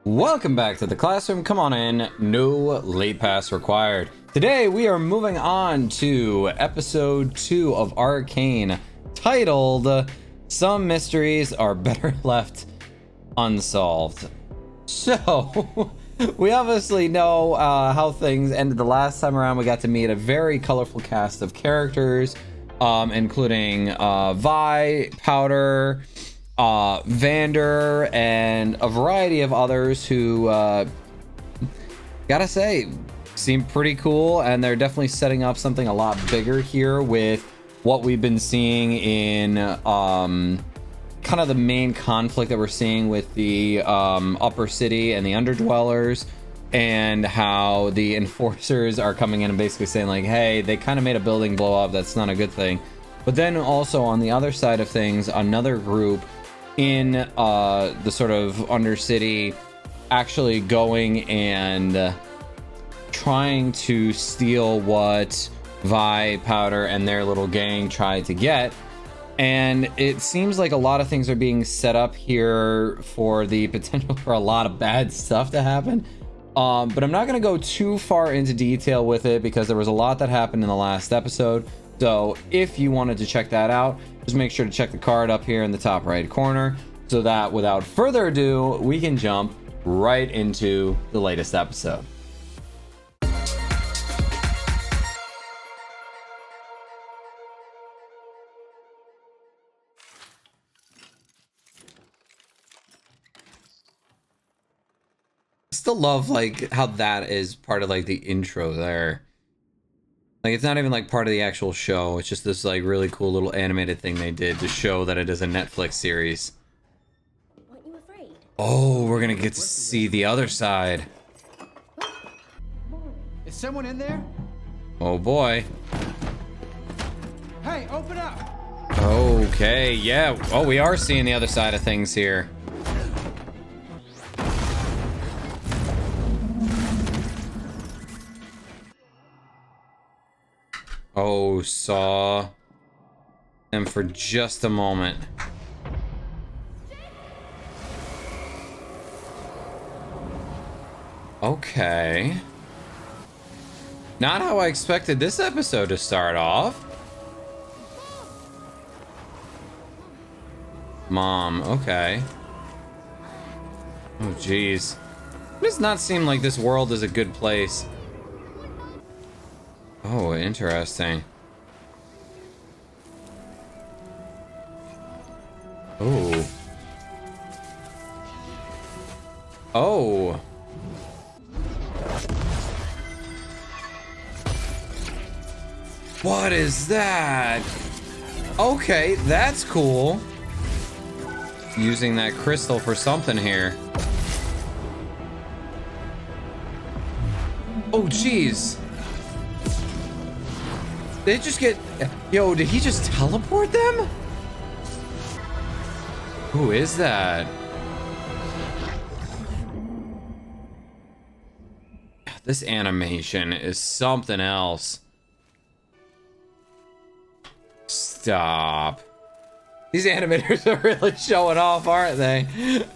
Welcome back to the classroom. Come on in. No late pass required. Today we are moving on to episode 2 of Arcane, titled Some Mysteries Are Better Left Unsolved. So, we obviously know how things ended the last time around. We got to meet a very colorful cast of characters, including Vi, Powder, Vander, and a variety of others who, gotta say, seem pretty cool, and they're definitely setting up something a lot bigger here with what we've been seeing in kind of the main conflict that we're seeing with the upper city and the underdwellers, and how the enforcers are coming in and basically saying like, hey, they kind of made a building blow up, that's not a good thing. But then also on the other side of things, another group in the sort of Undercity actually going and trying to steal what Vi, Powder, and their little gang tried to get. And it seems like a lot of things are being set up here for the potential for a lot of bad stuff to happen. But I'm not going to go too far into detail with it because there was a lot that happened in the last episode. So if you wanted to check that out, just make sure to check the card up here in the top right corner, so that without further ado, we can jump right into the latest episode. Still love like how that is part of like the intro there. Like, it's not even like part of the actual show. It's just this like really cool little animated thing they did to show that it is a Netflix series. Weren't you afraid? Oh, we're gonna get to see the other side. Is someone in there? Oh boy. Hey, open up! Okay, yeah. Oh, we are seeing the other side of things here. Oh, saw them for just a moment. Okay. Not how I expected this episode to start off. Mom, okay. Oh, jeez. It does not seem like this world is a good place. Oh, interesting. Oh. Oh. What is that? Okay, that's cool. Using that crystal for something here. Oh, jeez. They just get... Yo, did he just teleport them? Who is that? This animation is something else. Stop. These animators are really showing off, aren't they?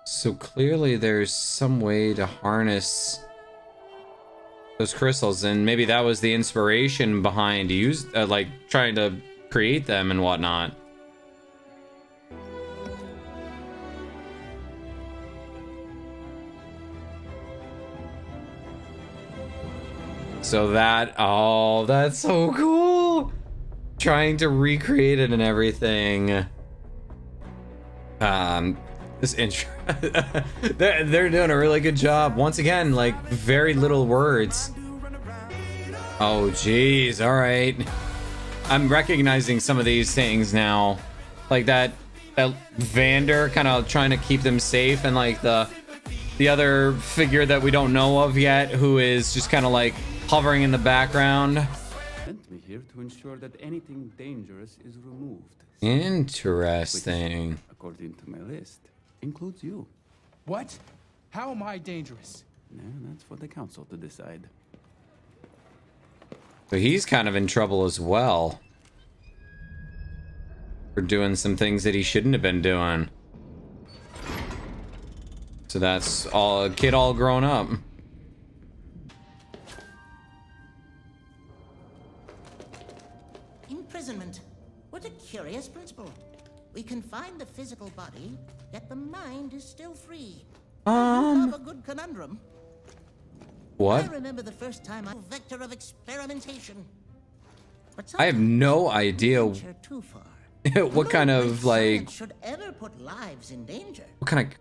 So clearly there's some way to harness those crystals, and maybe that was the inspiration behind like trying to create them and whatnot. So that, oh, that's so cool. Trying to recreate it and everything. This intro, they're doing a really good job. Once again, like, very little words. Oh, geez. All right. I'm recognizing some of these things now. Like that Vander kind of trying to keep them safe, and like the other figure that we don't know of yet, who is just kind of like hovering in the background. Sent me here to ensure that anything dangerous is removed. Interesting. Which, according to my list, includes you. What? How am I dangerous? No, that's for the council to decide. So he's kind of in trouble as well. For doing some things that he shouldn't have been doing. So that's all a kid all grown up. Imprisonment. What a curious principle. We confine the physical body, yet the mind is still free. I love a good conundrum. What? I remember the first time I vector of experimentation. But I have no idea venture too far. what kind No of great like science should ever put lives in danger. what kind of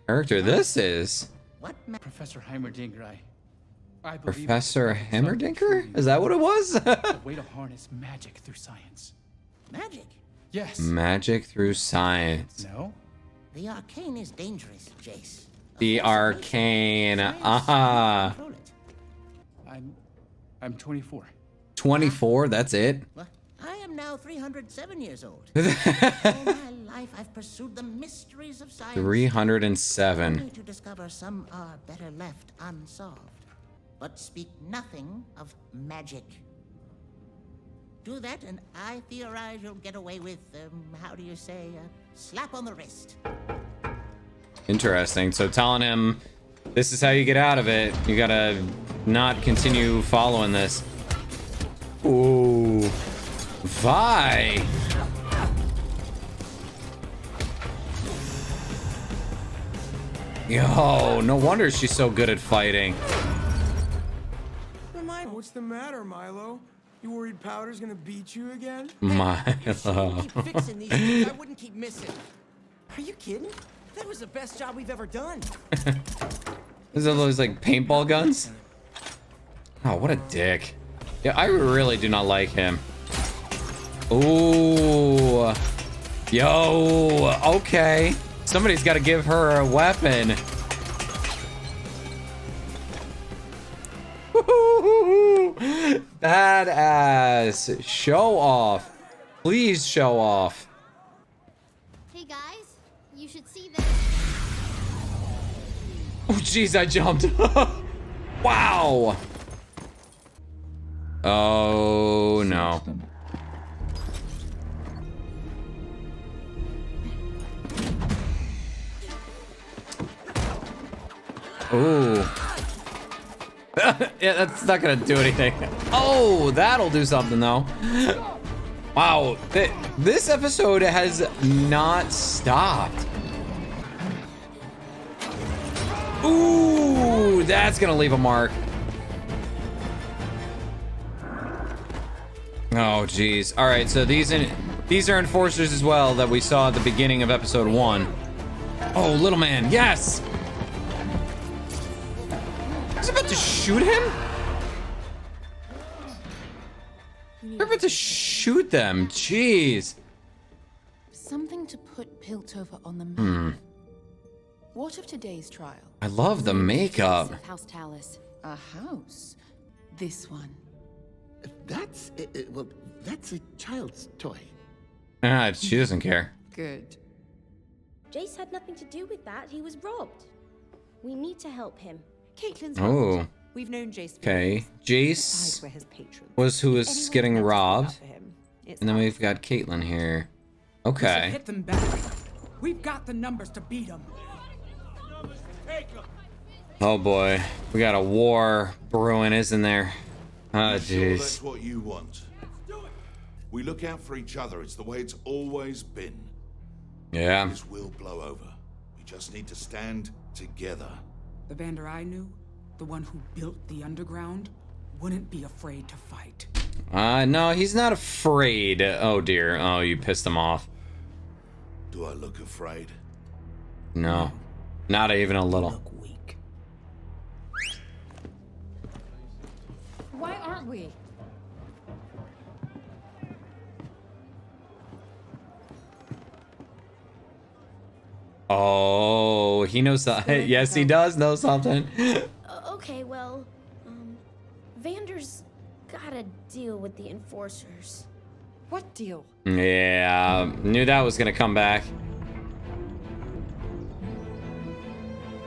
character this is. What Professor Heimerdinger, I believe Professor it's something Hammerdinker? truly Is that what it was? a way to harness magic through science. magic? Yes. Magic through science. No? The arcane is dangerous, Jace. The arcane. Aha. Control it. I'm 24. 24, that's it. Well, I am now 307 years old. All my life I've pursued the mysteries of science. 307. Only to discover some are better left unsolved. But speak nothing of magic. Do that and I theorize you'll get away with, how do you say, a slap on the wrist. Interesting. So telling him this is how you get out of it. You gotta not continue following this. Ooh. Vi. Yo, no wonder she's so good at fighting. What's the matter, Milo? You worried Powder's gonna beat you again? Milo. Keep fixing these things, I wouldn't keep missing. Are you kidding? That was the best job we've ever done. Is it those like paintball guns? Oh, what a dick. Yeah, I really do not like him. Ooh. Yo, okay. Somebody's got to give her a weapon. Badass. Show off. Please show off. Hey guys, you should see this. Oh, jeez, I jumped. Wow. Oh, no. Ooh. Yeah, that's not gonna do anything. Oh, that'll do something, though. Wow. This episode has not stopped. Ooh, that's gonna leave a mark. Oh, geez. All right, so these are enforcers as well that we saw at the beginning of episode 1. Oh, little man, yes. He's about to shoot him. They're about to shoot them. Jeez. Something to put Piltover on the map. What of today's trial? I love the makeup. House Talus. A house. This one. That's well, that's a child's toy. Ah, she doesn't care. Good. Jace had nothing to do with that. He was robbed. We need to help him. Caitlin's Oh. robbed. We've known Jace. Okay. Jace We're his patrons. was who was Anyone getting else look out robbed. for him? It's And then us. we've got Caitlin here. We should Okay. hit them back. We've got the numbers to beat them. Oh boy. We got a war brewing, isn't there? Oh, Sure that's jeez. what you want. We look out for each other. It's the way it's always been. Yeah. This will blow over. We just need to stand together. The Vander I knew, the one who built the underground, wouldn't be afraid to fight. No, he's not afraid. Oh dear. Oh, you pissed him off. Do I look afraid? No. Not even a little. Look weak. Why aren't we? Oh, he knows that. Yes, he does know something. Okay, well, Vander's gotta deal with the enforcers. What deal? Yeah, knew that was gonna come back.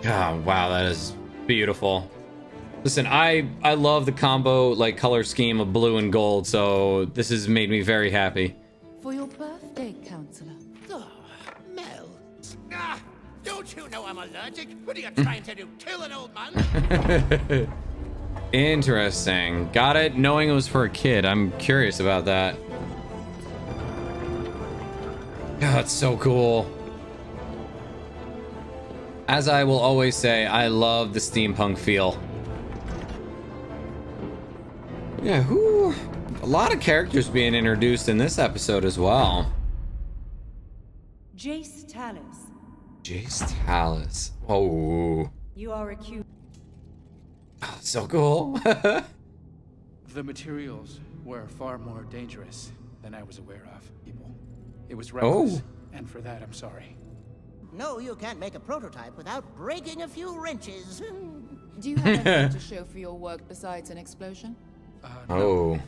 Oh, wow, that is beautiful. Listen, I love the combo like color scheme of blue and gold, so this has made me very happy. For your birthday, Counselor. Oh, Mel. Ah! Don't Don't you know I'm allergic? What are you trying to do? Kill an old man? Interesting. Got it, knowing it was for a kid. I'm curious about that. God, it's so cool. As I will always say, I love the steampunk feel. Yeah, a lot of characters being introduced in this episode as well. Jace Talus. Jace Talus. Oh. You are accused. Oh, so cool. The materials were far more dangerous than I was aware of, people. It was Oh. reckless, and for that I'm sorry. No, you can't make a prototype without breaking a few wrenches. Do you have anything to show for your work besides an explosion? No, Oh.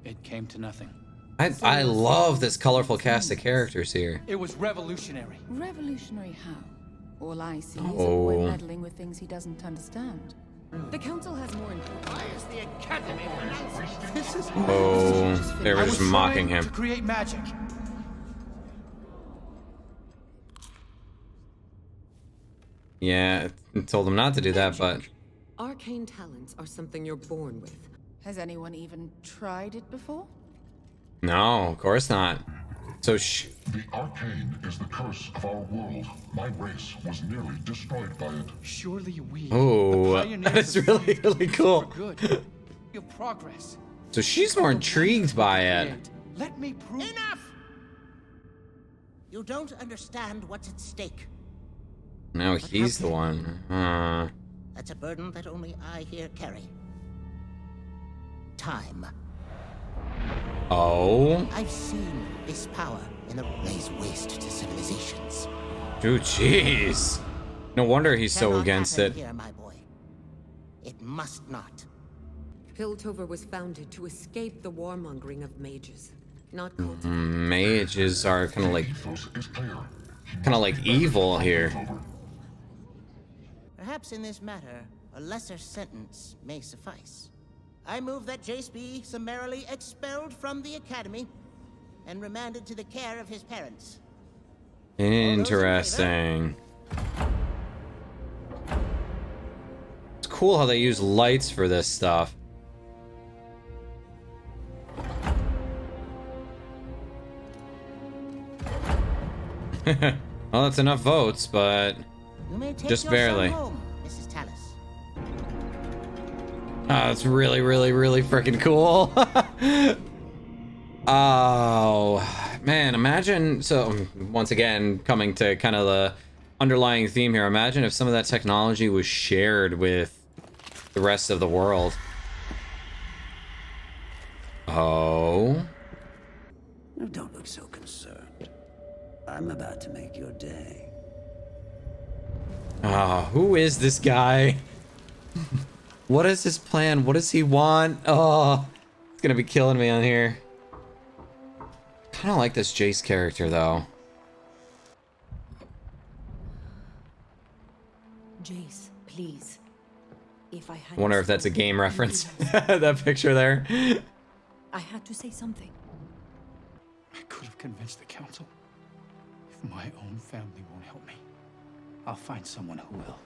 it came to nothing. I love this colorful cast of characters here. It was revolutionary. Revolutionary how? All I see is a Oh. boy meddling with things he doesn't understand. The council has more important. Why is the Academy announcing This is. Oh, they were I just was mocking trying him. to create magic. Yeah, I told him not to do that, but Arcane talents are something you're born with. Has anyone even tried it before? no, of course not. So The Arcane is the curse of our world. My race was nearly destroyed by it. Surely we. Oh, the pioneers that's of really, science, really cool. for good. Of progress. So she's more intrigued by it. Let me prove. Enough! You don't understand what's at stake. Now he's the one. That's a burden that only I here carry. Time. Oh. I've seen this power in the lays waste to civilizations. Dude, jeez. No wonder he's so Cannot against happen it. Here, my boy. It must not. Piltover was founded to escape the warmongering of mages, not cultists. Mages are kind of like evil here. Perhaps in this matter, a lesser sentence may suffice. I move that Jace be summarily expelled from the Academy and remanded to the care of his parents. Interesting. It's cool how they use lights for this stuff. Well, that's enough votes, but You may take just your barely. son home, Mrs. Talus. Oh, that's really, really, really freaking cool. Oh, man, imagine, so once again, coming to kind of the underlying theme here, imagine if some of that technology was shared with the rest of the world. Oh. Oh, don't look so concerned. I'm about to make your day. Ah, who is this guy? What is his plan? What does he want? Oh, it's gonna be killing me on here. I don't like this Jace character though. Jace, please. If I had. I wonder if that's a game reference. That picture there. I had to say something. I could have convinced the council. If my own family won't help me, I'll find someone who will.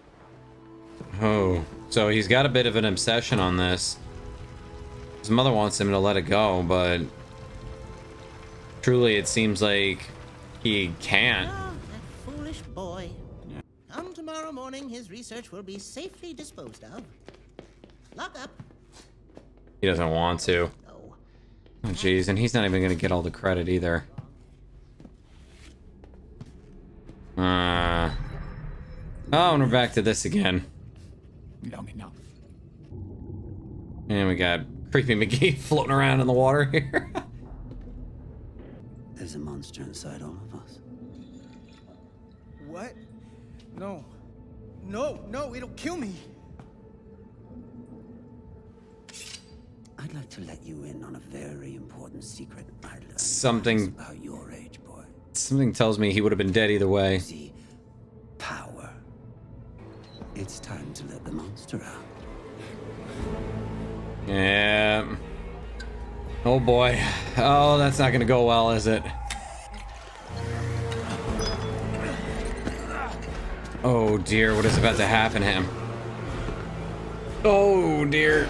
Oh, so he's got a bit of an obsession on this. His mother wants him to let it go, but truly it seems like he can't. Ah, that foolish boy. Come tomorrow morning, his research will be safely disposed of. Lock up. He doesn't want to. No. Oh, jeez, and he's not even gonna get all the credit either. Oh, and we're back to this again. No. And we got Creepy McGee floating around in the water here. There's a monster inside all of us. What? No. No, it'll kill me. I'd like to let you in on a very important secret I learned Something about your age, boy. Something tells me he would have been dead either way. See, power. It's time to let the monster out. Yeah. Oh boy. Oh, that's not gonna go well, is it? Oh dear, what is about to happen to him? Oh dear.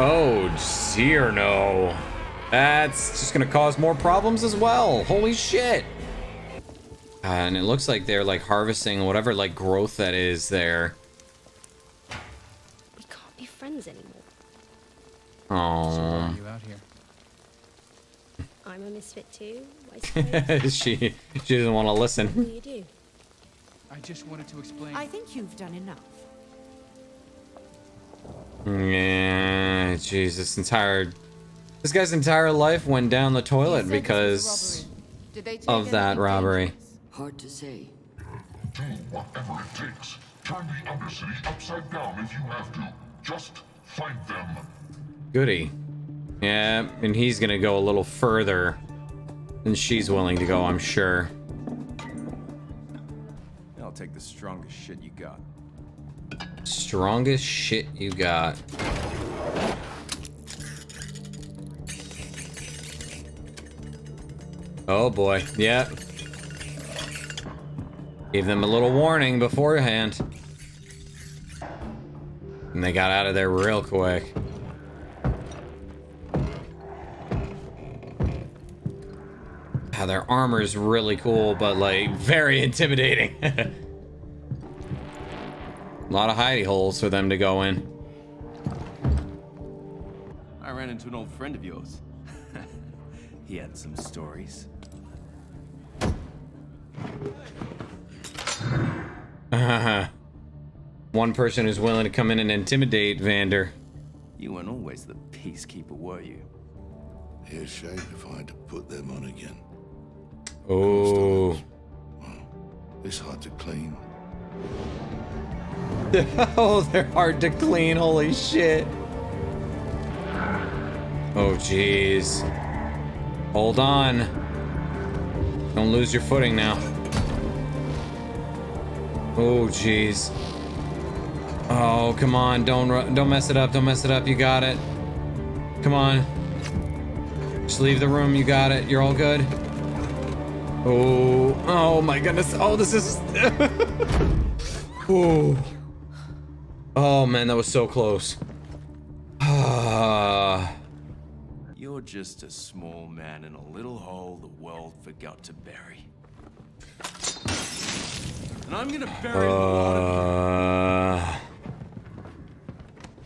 Oh dear, no. That's just gonna cause more problems as well. Holy shit. And it looks like they're like harvesting whatever like growth that is there. We can't be friends anymore. Oh. So why are you out here? I'm a misfit too, I suppose. she doesn't want to listen. What do you do? I just wanted to explain. I think you've done enough. Yeah, jeez, this guy's entire life went down the toilet because of that robbery. Hard to say. Do whatever it takes. Turn the Undercity upside down if you have to. Just find them. Goody. Yeah, and he's gonna go a little further than she's willing to go, I'm sure. I'll take the strongest shit you got. Strongest shit you got. Oh boy, yeah. Gave them a little warning beforehand. And they got out of there real quick. Ah, their armor's really cool, but like very intimidating. A lot of hidey holes for them to go in. I ran into an old friend of yours. He had some stories. One person who's willing to come in and intimidate Vander. You weren't always the peacekeeper, were you? Be a shame if I had to put them on again. Oh. It's hard to clean. Oh, they're hard to clean. Holy shit. Oh, jeez. Hold on. Don't lose your footing now. Oh, jeez. Oh, come on. Don't mess it up. Don't mess it up. You got it. Come on. Just leave the room. You got it. You're all good. Oh, oh my goodness. Oh, this is... Oh. Oh, man, that was so close. You're just a small man in a little hole the world forgot to bury. And I'm gonna bury a lot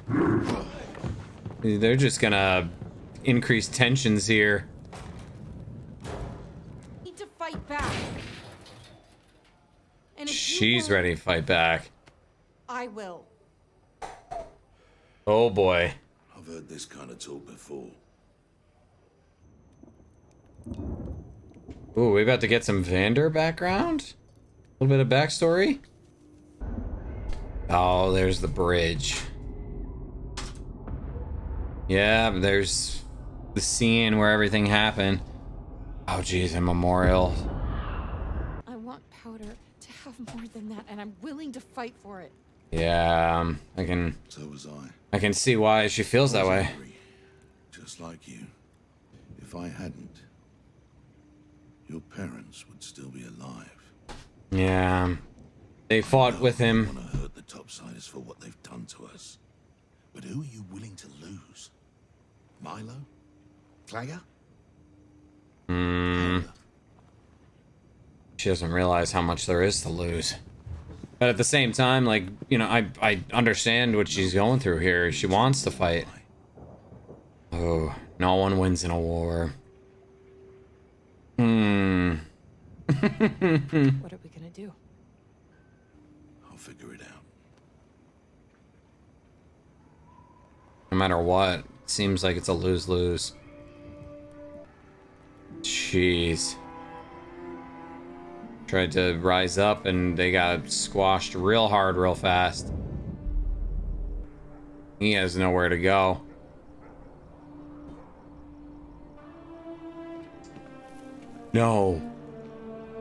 of you. They're just gonna increase tensions here. Need to fight back. And if She's ready to fight back. I will. Oh boy. I've heard this kind of talk before. Ooh, we about to get some Vander background? A little bit of backstory? Oh, there's the bridge. Yeah, there's the scene where everything happened. Oh, geez, a memorial. I want Powder to have more than that, and I'm willing to fight for it. Yeah, I can... So was I. I can see why she feels that way. Angry, just like you. If I hadn't, your parents would still be alive. Yeah. They fought with him. I want to hurt the topsiders for what they've done to us. But who are you willing to lose? Milo? Clagger? She doesn't realize how much there is to lose. But at the same time, like, you know, I understand what she's going through here. She wants to fight. Oh, no one wins in a war. What are we gonna do? I'll figure it out. No matter what, it seems like it's a lose-lose. Jeez. Tried to rise up and they got squashed real hard, real fast. He has nowhere to go. No.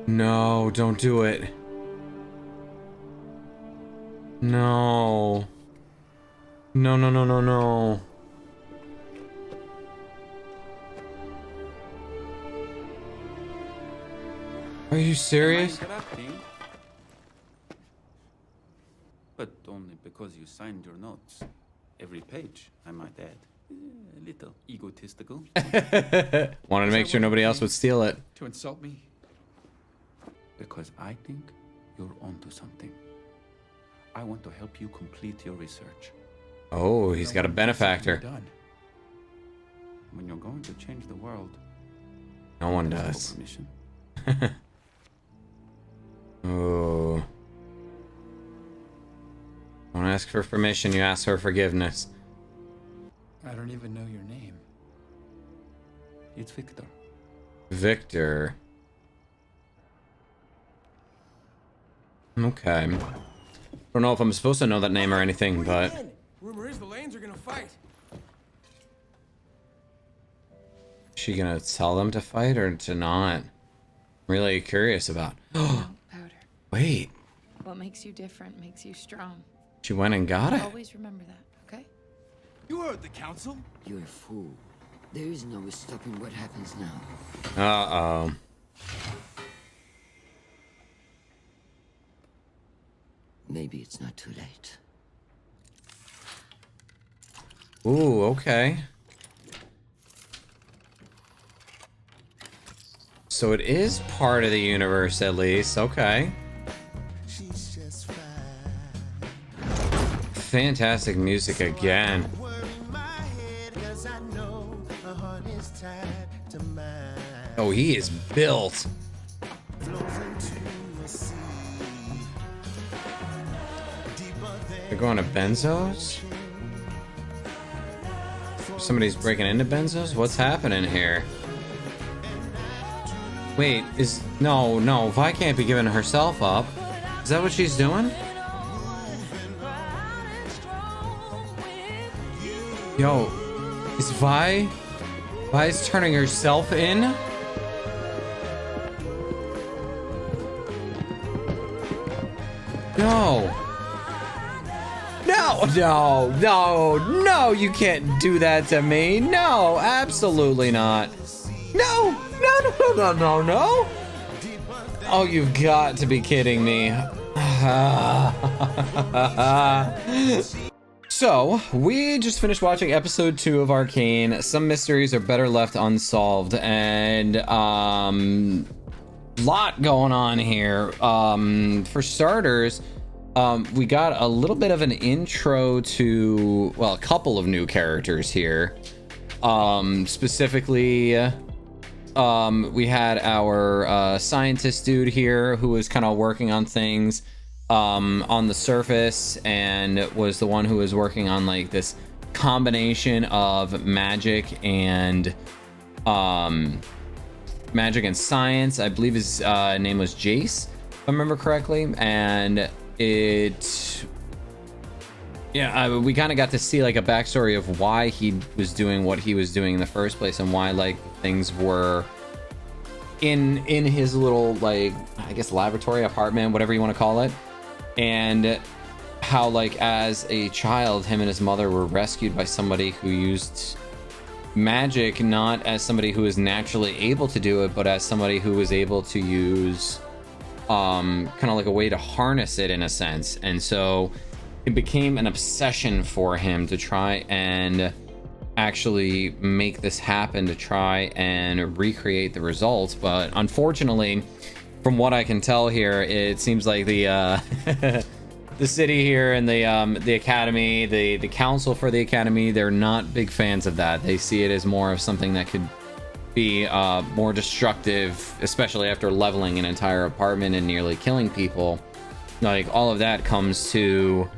No, don't do it. No. No, no, no, no, no. Are you serious? Am I interrupting? But only because you signed your notes. Every page, I might add. A little egotistical. Wanted to make sure nobody else would steal it. To insult me? Because I think you're onto something. I want to help you complete your research. Oh, he's got a benefactor. Done. When you're going to change the world, No one there's no does. permission. Oh. Don't ask for permission, you ask for forgiveness. I don't even know your name. It's Victor. Victor. Okay. Don't know if I'm supposed to know that name or anything, but Rumor is the Lanes are gonna fight. is she gonna tell them to fight or to not? I'm really curious about. No, Powder. Wait, What makes you different makes you strong. she went and got it? Always remember that, okay? You heard the council? You're a fool. There is no stopping what happens now. Uh-oh. Maybe it's not too late. Ooh, okay. So it is part of the universe at least, okay. Fantastic music again. Oh, he is built. They're going to Benzos? Somebody's breaking into Benzos? What's happening here? Wait, no, Vi can't be giving herself up. Is that what she's doing? Yo, is Vi's turning herself in? No. No, you can't do that to me. No, absolutely not. No. Oh, you've got to be kidding me. So, we just finished watching episode 2 of Arcane. Some mysteries are better left unsolved, and lot going on here. For starters, we got a little bit of an intro to, well, a couple of new characters here. Specifically, we had our scientist dude here who was kind of working on things on the surface, and was the one who was working on like this combination of magic and science. I believe his name was Jace, if I remember correctly, and we kind of got to see like a backstory of why he was doing what he was doing in the first place, and why like things were in his little, like, I guess laboratory, apartment, whatever you want to call it, and how like as a child him and his mother were rescued by somebody who used magic not as somebody who is naturally able to do it, but as somebody who was able to use kind of like a way to harness it in a sense. And so it became an obsession for him to try and actually make this happen, to try and recreate the results. But unfortunately, from what I can tell here, it seems like the the city here and the academy, the council for the academy, they're not big fans of that. They see it as more of something that could be more destructive, especially after leveling an entire apartment and nearly killing people. Like, all of that comes to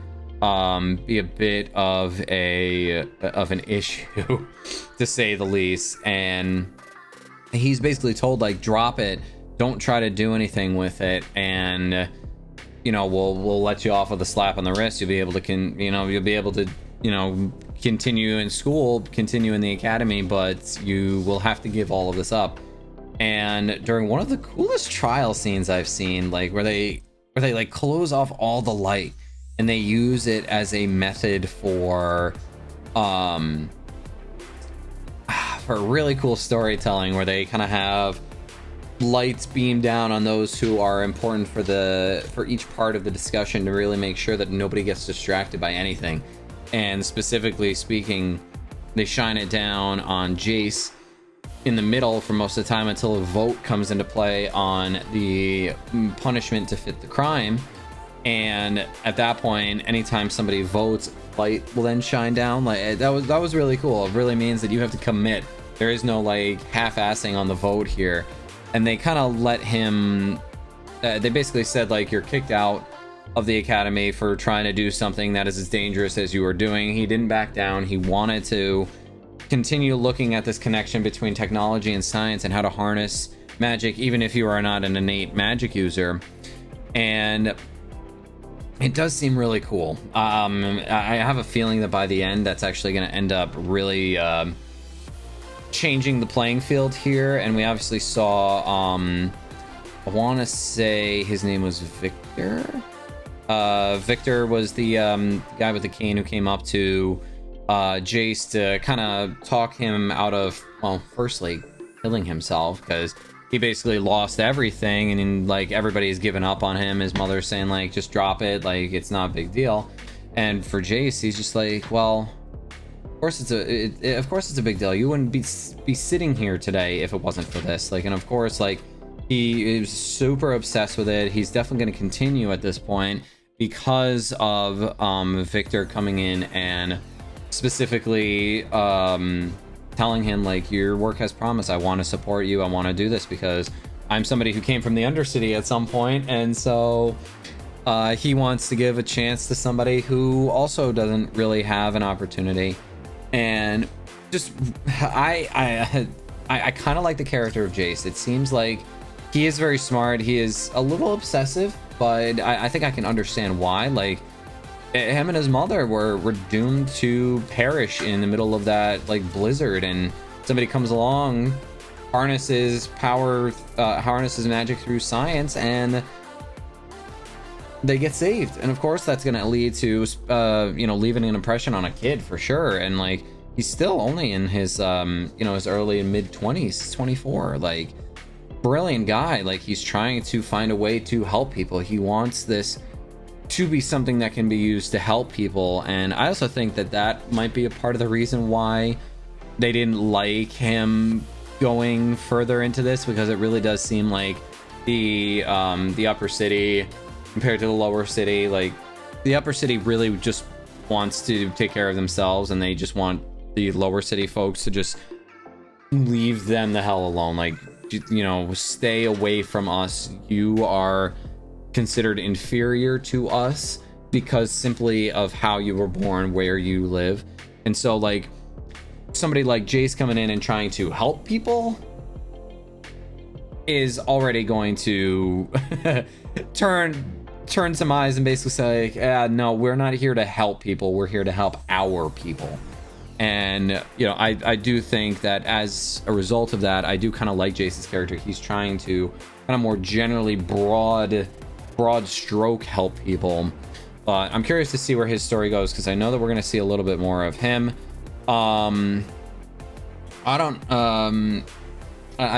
be a bit of an issue, to say the least. And he's basically told, like, drop it, don't try to do anything with it, and we'll let you off with a slap on the wrist. You'll be able to continue in school, continue in the academy, but you will have to give all of this up. And during one of the coolest trial scenes I've seen, like where they like close off all the light and they use it as a method for really cool storytelling, where they kind of have lights beam down on those who are important for each part of the discussion to really make sure that nobody gets distracted by anything. And specifically speaking, they shine it down on Jace in the middle for most of the time until a vote comes into play on the punishment to fit the crime. And at that point, anytime somebody votes, light will then shine down. Like that was really cool. It really means that you have to commit. There is no like half-assing on the vote here. And they kind of let him, they basically said like, you're kicked out of the academy for trying to do something that is as dangerous as you are doing. He didn't back down. He wanted to continue looking at this connection between technology and science and how to harness magic, even if you are not an innate magic user. And it does seem really cool. I have a feeling that by the end, that's actually going to end up really changing the playing field here. And we obviously saw, I want to say his name was Victor. Victor was the guy with the cane who came up to Jace to kind of talk him out of, well, firstly killing himself, because he basically lost everything, and then, like, everybody's given up on him. His mother's saying like, just drop it, like it's not a big deal. And for Jace, he's just like, well, of course it's a big deal. You wouldn't be sitting here today if it wasn't for this. Like, and of course, like, he is super obsessed with it. He's definitely going to continue at this point because of Victor coming in and specifically telling him like, your work has promise. I want to support you. I want to do this because I'm somebody who came from the Undercity at some point, and so he wants to give a chance to somebody who also doesn't really have an opportunity. And just I kind of like the character of Jace. It seems like he is very smart. He is a little obsessive, but I think I can understand why. Like, him and his mother were doomed to perish in the middle of that like blizzard, and somebody comes along, harnesses magic through science, and they get saved. And of course that's going to lead to leaving an impression on a kid for sure. And like, he's still only in his his early and mid 20s, 24. Like, brilliant guy. Like, he's trying to find a way to help people. He wants this to be something that can be used to help people. And I also think that might be a part of the reason why they didn't like him going further into this, because it really does seem like the upper city compared to the lower city, like the upper city really just wants to take care of themselves, and they just want the lower city folks to just leave them the hell alone. Like, stay away from us. You are considered inferior to us because simply of how you were born, where you live. And so like, somebody like Jace coming in and trying to help people is already going to turn some eyes and basically say like, no, we're not here to help people, we're here to help our people. And I do think that as a result of that, I do kind of like Jace's character. He's trying to kind of more generally broad stroke help people. But I'm curious to see where his story goes, because I know that we're going to see a little bit more of him. I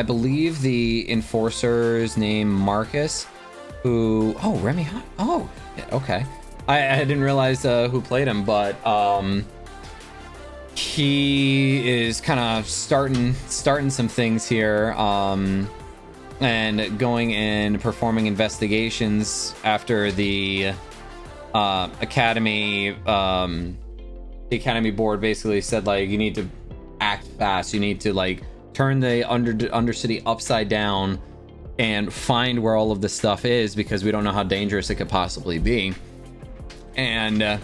believe the enforcer's name Marcus, who, Remy, okay. I didn't realize who played him, but he is kind of starting some things here, and going and performing investigations after the academy board basically said like, you need to act fast. You need to like turn the Undercity upside down and find where all of this stuff is, because we don't know how dangerous it could possibly be. And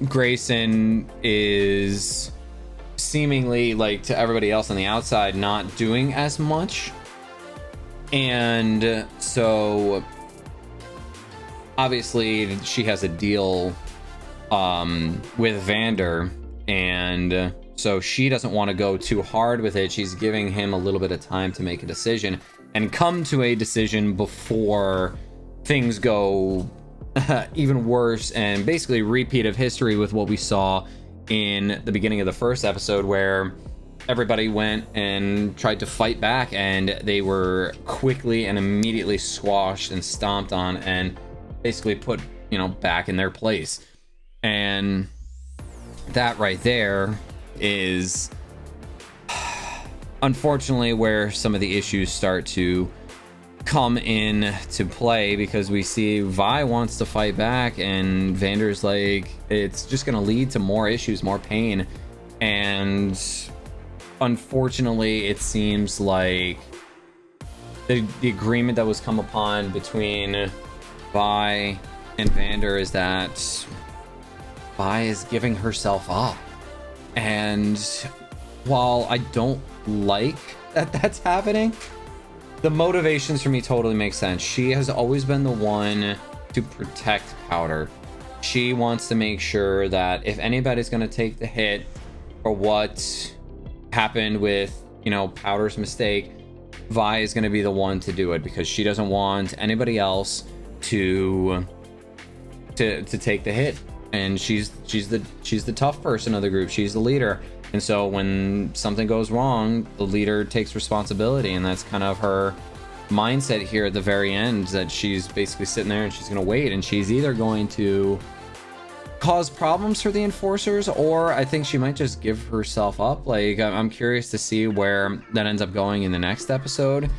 Grayson is seemingly, like, to everybody else on the outside, not doing as much. And so obviously she has a deal with Vander, and so she doesn't want to go too hard with it. She's giving him a little bit of time to make a decision and come to a decision before things go even worse, and basically repeat of history with what we saw in the beginning of the first episode, where everybody went and tried to fight back, and they were quickly and immediately squashed and stomped on and basically put, you know, back in their place. And that right there is unfortunately where some of the issues start to come in to play, because we see Vi wants to fight back and Vander's like, it's just going to lead to more issues, more pain. And unfortunately, it seems like the agreement that was come upon between Vi and Vander is that Vi is giving herself up. And while I don't like that that's happening, the motivations for me totally make sense. She has always been the one to protect Powder. She wants to make sure that if anybody's going to take the hit for what happened with, you know, Powder's mistake, Vi is going to be the one to do it, because she doesn't want anybody else to take the hit. And she's the tough person of the group. She's the leader. And so when something goes wrong, the leader takes responsibility, and that's kind of her mindset here at the very end, that she's basically sitting there and she's going to wait, and she's either going to cause problems for the enforcers, or I think she might just give herself up. Like, I'm curious to see where that ends up going in the next episode.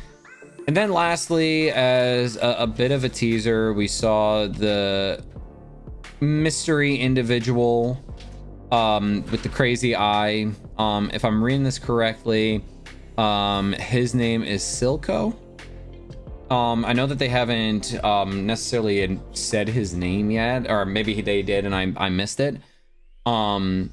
And then lastly, as a bit of a teaser, we saw the mystery individual with the crazy eye. If I'm reading this correctly, his name is Silco. I know that they haven't necessarily said his name yet, or maybe they did and I missed it. But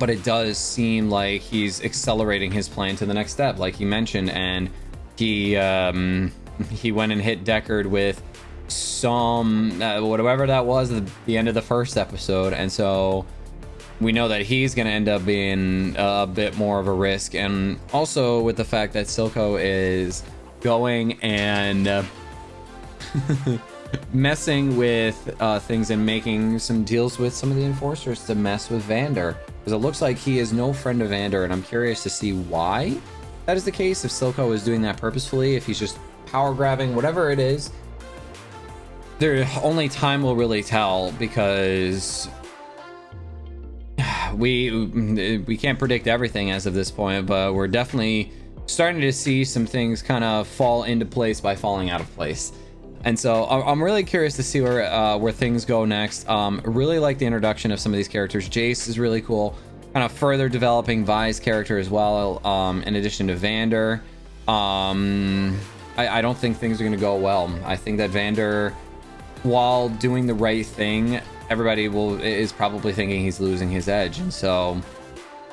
it does seem like he's accelerating his plan to the next step, like he mentioned, and he went and hit Deckard with some whatever that was at the end of the first episode, and so we know that he's going to end up being a bit more of a risk. And also with the fact that Silco is going and messing with things and making some deals with some of the enforcers to mess with Vander, because it looks like he is no friend of Vander, and I'm curious to see why that is the case. If Silco is doing that purposefully, if he's just power grabbing, whatever it is, only time will really tell, because we can't predict everything as of this point, but we're definitely starting to see some things kind of fall into place by falling out of place. And so I'm really curious to see where things go next. Really like the introduction of some of these characters. Jace is really cool, kind of further developing Vi's character as well, in addition to Vander. I don't think things are going to go well. I think that Vander, while doing the right thing, everybody is probably thinking he's losing his edge, and so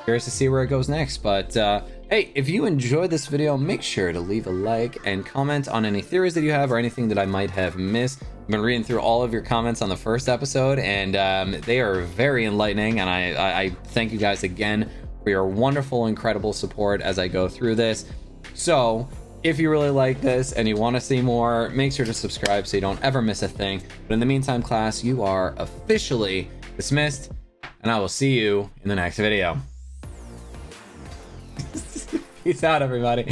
curious to see where it goes next. But hey, if you enjoyed this video, make sure to leave a like and comment on any theories that you have or anything that I might have missed. I've been reading through all of your comments on the first episode, and they are very enlightening, and I thank you guys again for your wonderful, incredible support as I go through this. So if you really like this and you want to see more, make sure to subscribe so you don't ever miss a thing. But in the meantime, class, you are officially dismissed, and I will see you in the next video. Peace out, everybody.